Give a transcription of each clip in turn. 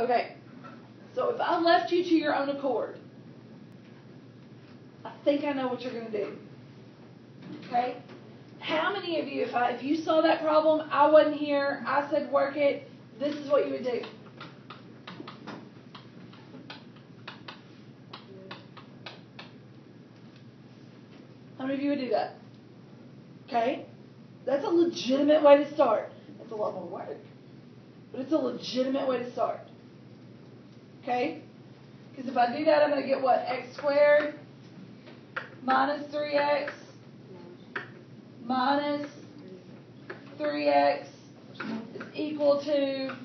Okay, so if I left you to your own accord, I think I know what you're going to do. Okay? How many of you, if you saw that problem, I wasn't here, I said work it, this is what you would do? How many of you would do that? Okay? That's a legitimate way to start. It's a lot more work, but it's a legitimate way to start. Okay? Because if I do that, I'm going to get what? X squared minus 3x minus 3x is equal to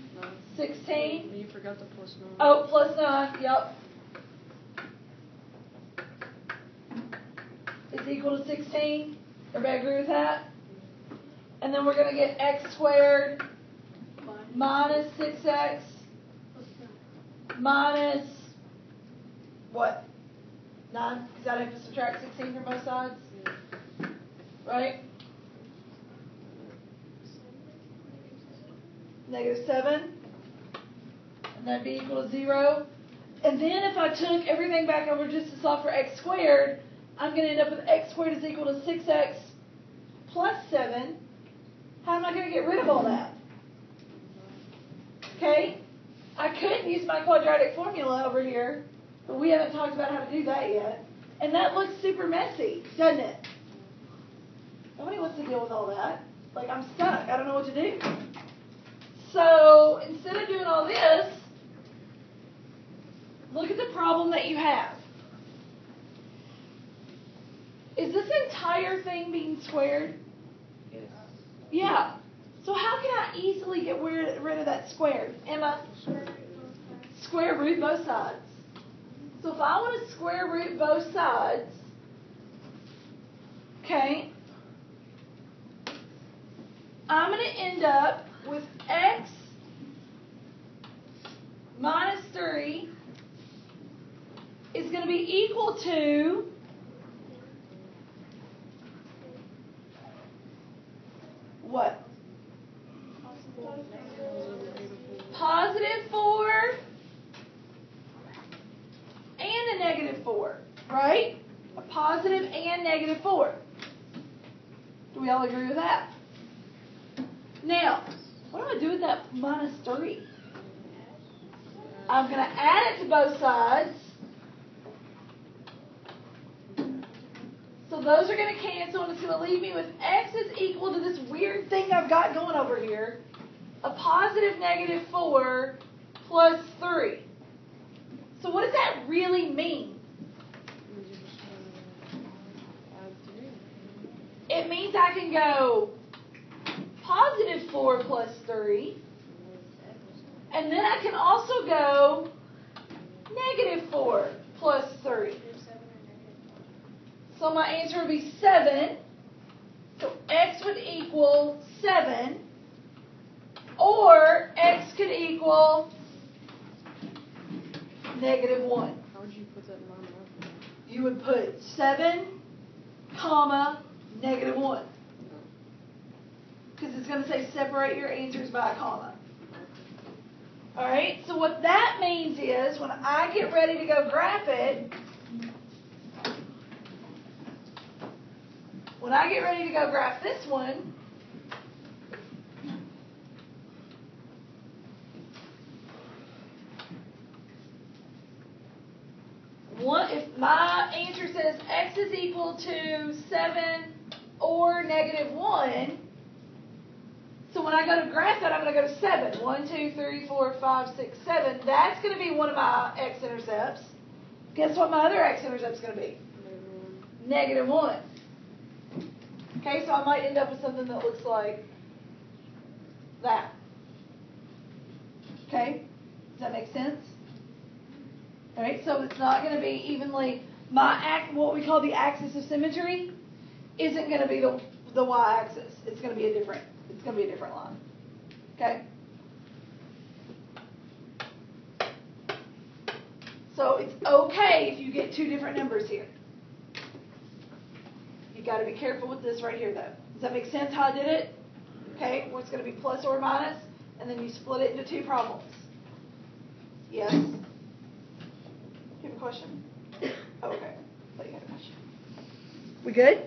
16. You forgot the plus 9. Oh, plus 9, yep. Is equal to 16. Everybody agree with that? And then we're going to get x squared minus 6x minus what? 9? Because I have to subtract 16 from both sides. Right? -7. And that'd be equal to 0. And then if I took everything back over just to solve for x squared, I'm going to end up with x squared is equal to 6x plus 7. How am I going to get rid of all that? Okay? I could use my quadratic formula over here, but we haven't talked about how to do that yet. And that looks super messy, doesn't it? Nobody wants to deal with all that. Like, I'm stuck. I don't know what to do. So, instead of doing all this, look at the problem that you have. Is this entire thing being squared? Yes. Yeah. So how can I easily get rid of that squared? Emma? Square root both sides. So if I want to square root both sides, okay, I'm going to end up with x minus 3 is going to be equal to what? Positive 4 and a negative 4, right? A positive and negative 4. Do we all agree with that? Now, what do I do with that minus 3? I'm going to add it to both sides. So those are going to cancel, and it's going to leave me with x is equal to this weird thing I've got going over here, a positive negative 4 plus 3. So what does that really mean? It means I can go positive 4 plus 3, and then I can also go negative 4 plus 3. So my answer would be 7. So x would equal 7. Or x could equal -1. How would you put that in my mouth? You would put 7, comma, -1. Because it's going to say separate your answers by a comma. Alright, so what that means is when I get ready to go graph it, when I get ready to go graph this one, if my answer says x is equal to 7 or -1, so when I go to graph that, I'm going to go to 7. 1, 2, 3, 4, 5, 6, 7. That's going to be one of my x-intercepts. Guess what my other x-intercept is going to be? -1. Okay, so I might end up with something that looks like that. Okay? Does that make sense? All right, so it's not going to be evenly, what we call the axis of symmetry isn't going to be the y-axis. It's going to be a different line. Okay? So it's okay if you get two different numbers here. You've got to be careful with this right here, though. Does that make sense how I did it? Okay, where it's going to be plus or minus, and then you split it into two problems. Yes? Do you have a question? Oh, okay. I thought you had a question. We good?